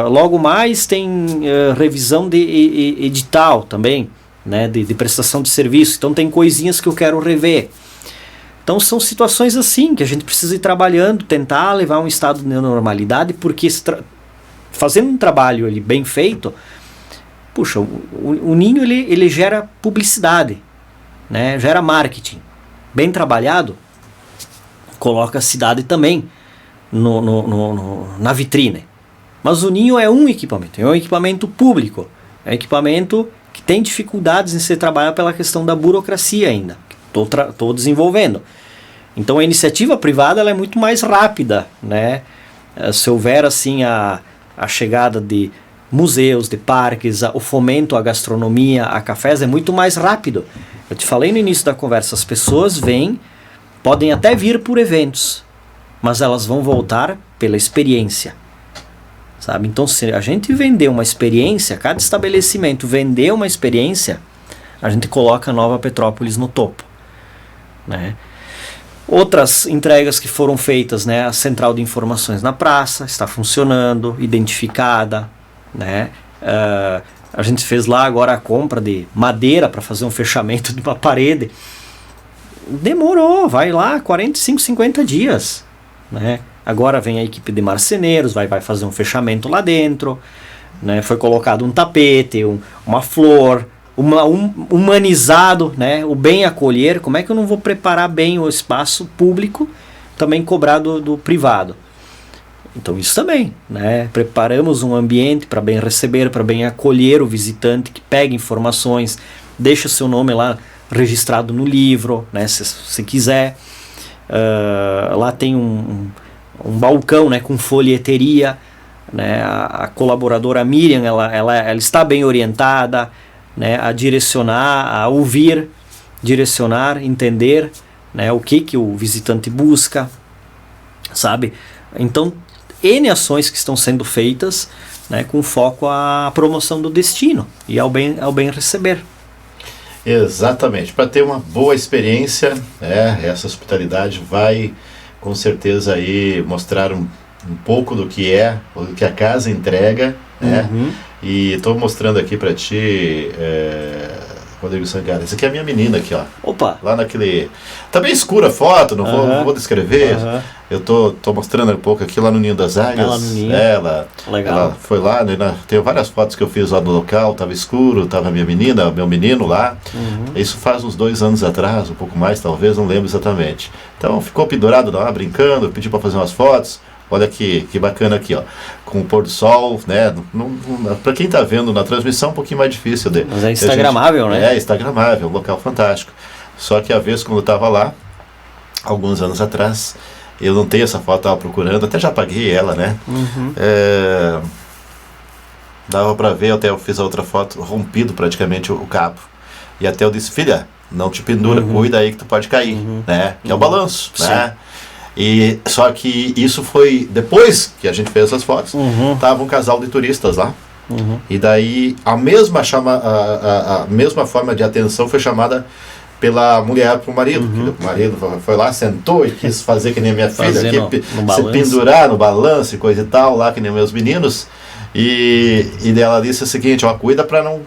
Speaker 2: logo mais tem revisão de edital também, né, de prestação de serviço. Então tem coisinhas que eu quero rever. Então são situações assim que a gente precisa ir trabalhando, tentar levar um estado de normalidade, porque fazendo um trabalho ali bem feito, Puxa, o Ninho ele gera publicidade, né? Gera marketing. Bem trabalhado, coloca a cidade também na vitrine. Mas o Ninho é um equipamento público, é um equipamento que tem dificuldades em ser trabalhado pela questão da burocracia ainda, que estou desenvolvendo. Então a iniciativa privada ela é muito mais rápida, né? Se houver assim a chegada de museus, de parques, o fomento à gastronomia, a cafés, é muito mais rápido. Eu te falei no início da conversa, as pessoas podem até vir por eventos, mas elas vão voltar pela experiência, sabe? Então, se a gente vender uma experiência, cada estabelecimento vender uma experiência, a gente coloca a Nova Petrópolis no topo, né? Outras entregas que foram feitas, né? A central de informações na praça está funcionando, identificada, né? A gente fez lá agora a compra de madeira para fazer um fechamento de uma parede. Demorou, vai lá 45, 50 dias, né? Agora vem a equipe de marceneiros, vai fazer um fechamento lá dentro, né? Foi colocado um tapete, uma flor, humanizado, né? O bem acolher. Como é que eu não vou preparar bem o espaço público, também cobrar do privado? Então isso também, né? Preparamos um ambiente para bem receber, para bem acolher o visitante que pega informações, deixa o seu nome lá registrado no livro, né? Se quiser. Lá tem um balcão, né? Com folheteria, né? A colaboradora Miriam, ela está bem orientada, né? A direcionar, a ouvir, direcionar, entender, né? O que o visitante busca, sabe? Então N ações que estão sendo feitas, né, com foco à promoção do destino e ao bem receber.
Speaker 1: Exatamente. Para ter uma boa experiência, essa hospitalidade vai com certeza aí mostrar um pouco do que a casa entrega, né? E estou mostrando aqui para ti, Rodrigo Sangara. Essa aqui é a minha menina aqui, ó.
Speaker 2: Opa!
Speaker 1: Lá naquele... Tá bem escura a foto, não vou descrever. Eu tô mostrando um pouco aqui lá no Ninho das Águias.
Speaker 2: Lá no Ninho. Legal.
Speaker 1: Ela foi lá, né, tem várias fotos que eu fiz lá no local, tava escuro, tava minha menina, meu menino lá. Isso faz uns 2 anos atrás, um pouco mais talvez, não lembro exatamente. Então ficou pendurado lá, brincando, pedi para fazer umas fotos. Olha que bacana aqui, ó, com o pôr do sol, né? Para quem está vendo na transmissão, um pouquinho mais difícil de.
Speaker 2: Mas é instagramável, né?
Speaker 1: É instagramável, um local fantástico. Só que a vez quando eu estava lá, alguns anos atrás, eu não tenho essa foto, estava procurando, até já apaguei ela, né? Dava para ver, até eu fiz a outra foto, rompido praticamente o cabo. E até eu disse, filha, não te pendura, cuida aí que tu pode cair, né? Que é o balanço, né? E só que isso foi depois que a gente fez essas fotos, tava um casal de turistas lá. E daí a mesma forma de atenção foi chamada pela mulher para o marido. O marido foi lá, sentou e quis fazer que nem a minha filha aqui, se pendurar no balanço e coisa e tal, lá que nem meus meninos. E ela disse o seguinte, ó, cuida para não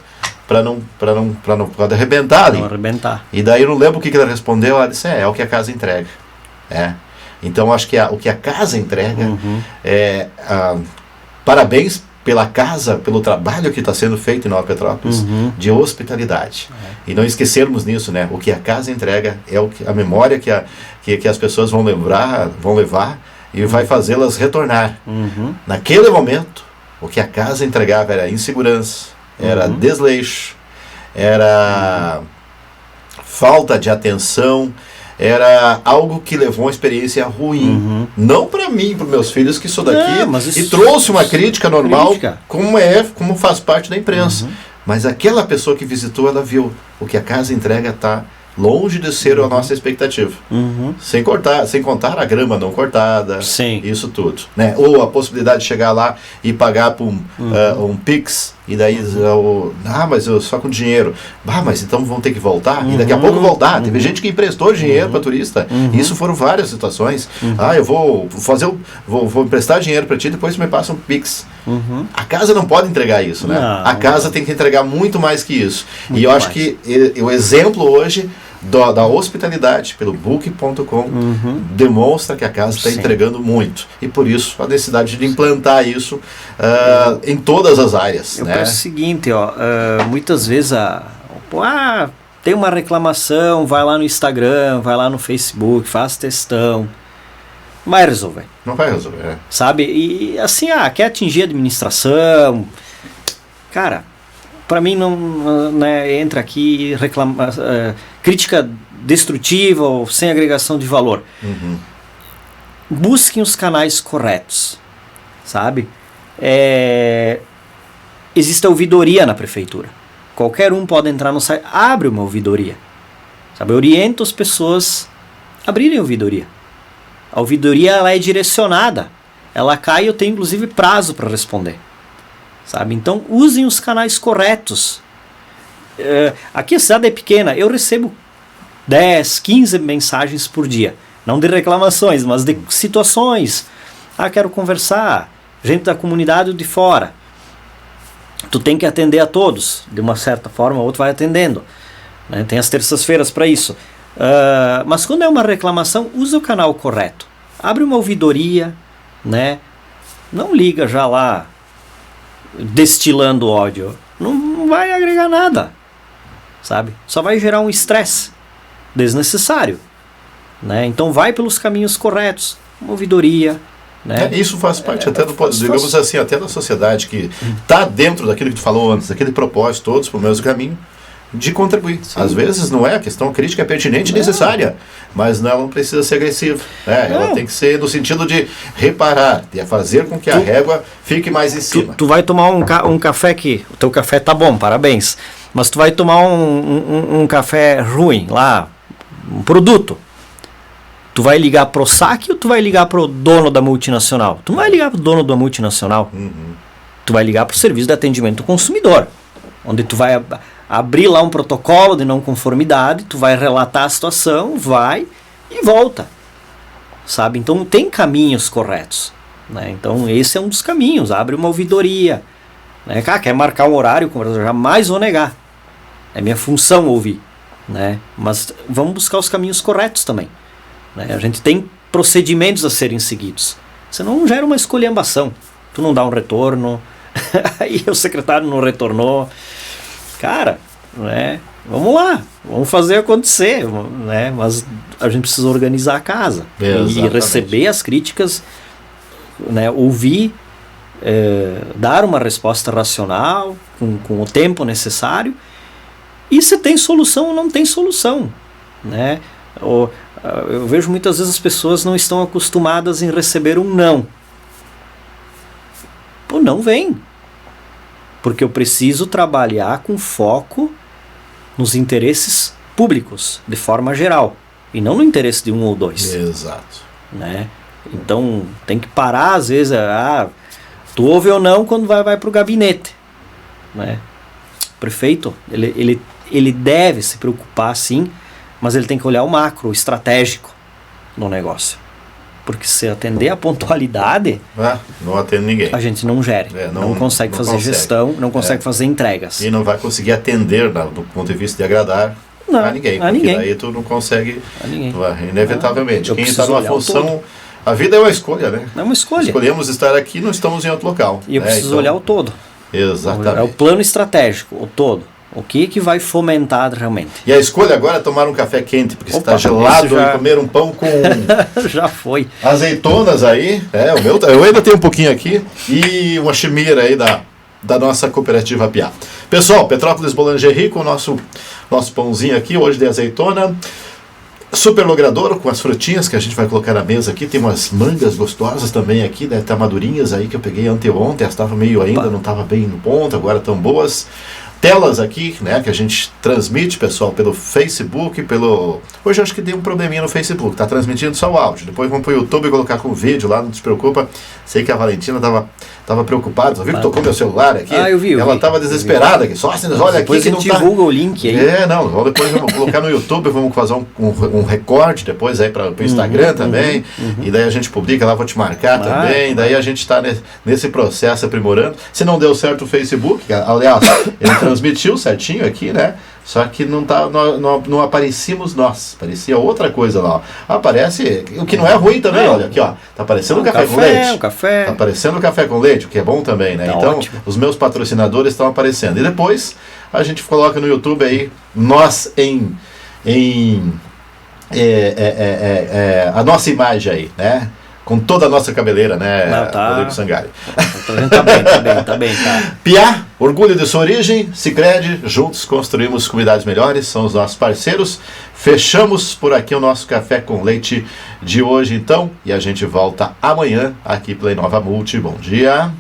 Speaker 1: arrebentar ali.
Speaker 2: Não arrebentar.
Speaker 1: E daí eu não lembro o que ela respondeu, ela disse, é o que a casa entrega. Então acho que o que a casa entrega parabéns pela casa, pelo trabalho que está sendo feito em Nova Petrópolis de hospitalidade. E não esquecermos nisso, né? O que a casa entrega é a memória que as pessoas vão levar e vai fazê-las retornar. Naquele momento, o que a casa entregava era insegurança, era desleixo, era falta de atenção, era algo que levou uma experiência ruim. Não para mim, para meus filhos que sou daqui, e trouxe uma crítica normal, como faz parte da imprensa. Mas aquela pessoa que visitou, ela viu o que a casa entrega está longe de ser a nossa expectativa. Sem contar a grama não cortada, isso tudo, né? Ou a possibilidade de chegar lá e pagar por um Pix, e daí mas eu só com dinheiro. Mas então vão ter que voltar, e daqui a pouco voltar. Teve gente que emprestou dinheiro para turista. Isso foram várias situações. Eu vou emprestar dinheiro para ti, depois me passa um Pix. A casa não pode entregar isso, né? A casa tem que entregar muito mais que isso. E eu acho que o exemplo hoje da hospitalidade, pelo Booking.com, demonstra que a casa está entregando muito. E por isso a necessidade de implantar isso em todas as áreas.
Speaker 2: Eu penso o seguinte, muitas vezes tem uma reclamação, vai lá no Instagram, vai lá no Facebook, faz textão. Não vai resolver.
Speaker 1: Não vai resolver.
Speaker 2: Sabe? E assim, quer atingir a administração. Cara, para mim não, né, entra aqui crítica destrutiva ou sem agregação de valor. Busquem os canais corretos, sabe? Existe a ouvidoria na prefeitura. Qualquer um pode entrar no site, abre uma ouvidoria, sabe? Eu oriento as pessoas a abrirem a ouvidoria. A ouvidoria, ela é direcionada, ela cai e eu tenho inclusive prazo para responder. Sabe? Então, usem os canais corretos. Aqui a cidade é pequena, eu recebo 10, 15 mensagens por dia. Não de reclamações, mas de situações. Quero conversar. Gente da comunidade ou de fora. Tu tem que atender a todos. De uma certa forma, o outro vai atendendo. Né? Tem as terças-feiras para isso. Mas quando é uma reclamação, usa o canal correto. Abre uma ouvidoria. Né? Não liga já lá destilando ódio, não vai agregar nada, sabe? Só vai gerar um estresse desnecessário, né? Então vai pelos caminhos corretos, uma ouvidoria, né?
Speaker 1: Isso faz parte até digamos assim, até da sociedade que está dentro daquilo que tu falou antes, daquele propósito, todos para o mesmo caminho, de contribuir. Sim. Às vezes não é, a questão crítica é pertinente e necessária, mas não precisa ser agressiva. Ela tem que ser no sentido de reparar, de fazer com que a régua fique mais em cima.
Speaker 2: Tu vai tomar um café que o teu café tá bom, parabéns, mas tu vai tomar um café ruim lá, um produto. Tu vai ligar pro saque ou tu vai ligar pro dono da multinacional? Tu não vai ligar pro dono da multinacional. Tu vai ligar pro serviço de atendimento ao consumidor, onde tu vai abrir lá um protocolo de não conformidade, tu vai relatar a situação, vai e volta, sabe? Então tem caminhos corretos, né? Então esse é um dos caminhos, abre uma ouvidoria, né? Quer marcar um horário, eu jamais vou negar, é minha função ouvir, né? Mas vamos buscar os caminhos corretos também, né? A gente tem procedimentos a serem seguidos, senão não gera uma esculhambação, tu não dá um retorno, aí o secretário não retornou. Cara, né, vamos lá, vamos fazer acontecer, né, mas a gente precisa organizar a casa e receber as críticas, né, ouvir, dar uma resposta racional, com o tempo necessário, e se tem solução ou não tem solução. Né? Eu vejo muitas vezes as pessoas não estão acostumadas em receber um não. Pô, não vem. Porque eu preciso trabalhar com foco nos interesses públicos, de forma geral, e não no interesse de um ou dois.
Speaker 1: Exato.
Speaker 2: Né? Então, tem que parar, às vezes, tu ouve ou não quando vai para o gabinete. Né? O prefeito, ele deve se preocupar, sim, mas ele tem que olhar o macro, o estratégico no negócio. Porque se atender a pontualidade,
Speaker 1: não atende ninguém.
Speaker 2: A gente não gere, não consegue fazer gestão, não consegue fazer entregas.
Speaker 1: E não vai conseguir atender do ponto de vista de agradar a ninguém. Porque daí tu não consegue, inevitavelmente. Quem está numa função, a vida é uma escolha, né? É uma escolha. Escolhemos estar aqui, não estamos em outro local.
Speaker 2: E eu preciso olhar o todo.
Speaker 1: Exatamente.
Speaker 2: É o plano estratégico, o todo. O que vai fomentar realmente?
Speaker 1: E a escolha agora é tomar um café quente, porque está gelado, e comer um pão com
Speaker 2: já foi.
Speaker 1: Azeitonas aí, eu ainda tenho um pouquinho aqui, e uma chimira aí da nossa cooperativa Piá. Pessoal, Petrópolis Boulangerie com o nosso pãozinho aqui, hoje de azeitona. Super logrador com as frutinhas que a gente vai colocar na mesa aqui. Tem umas mangas gostosas também aqui, né? Tá madurinhas aí que eu peguei anteontem, elas estavam meio ainda, não estava bem no ponto, agora estão boas. Telas aqui, né, que a gente transmite, pessoal, pelo Facebook, Hoje eu acho que deu um probleminha no Facebook, tá transmitindo só o áudio. Depois vamos pro YouTube colocar com o vídeo lá, não se preocupa. Sei que a Valentina tava preocupada, viu que tocou meu celular aqui? Eu vi. Ela tava desesperada aqui, só assim, olha aqui que não tá...
Speaker 2: Depois divulga o link aí.
Speaker 1: Depois vamos colocar no YouTube, vamos fazer um recorte depois aí para o Instagram também, e daí a gente publica lá, vou te marcar também, daí a gente tá nesse processo aprimorando. Se não deu certo o Facebook, aliás, ele transmitiu certinho aqui, né? Só que não aparecíamos nós. Parecia outra coisa lá. Aparece, o que não é ruim também, olha aqui, ó. Tá aparecendo café com leite.
Speaker 2: O café.
Speaker 1: Tá aparecendo café com leite, o que é bom também, né?
Speaker 2: Tá
Speaker 1: então,
Speaker 2: ótimo.
Speaker 1: os meus patrocinadores estão aparecendo. E depois a gente coloca no YouTube aí, nós a nossa imagem aí, né? Com toda a nossa cabeleira, né, Rodrigo Sangari?
Speaker 2: Tá bem.
Speaker 1: Piá, orgulho de sua origem, Sicredi, juntos construímos comunidades melhores, são os nossos parceiros. Fechamos por aqui o nosso Café com Leite de hoje, então, e a gente volta amanhã aqui pela Inova Multi. Bom dia.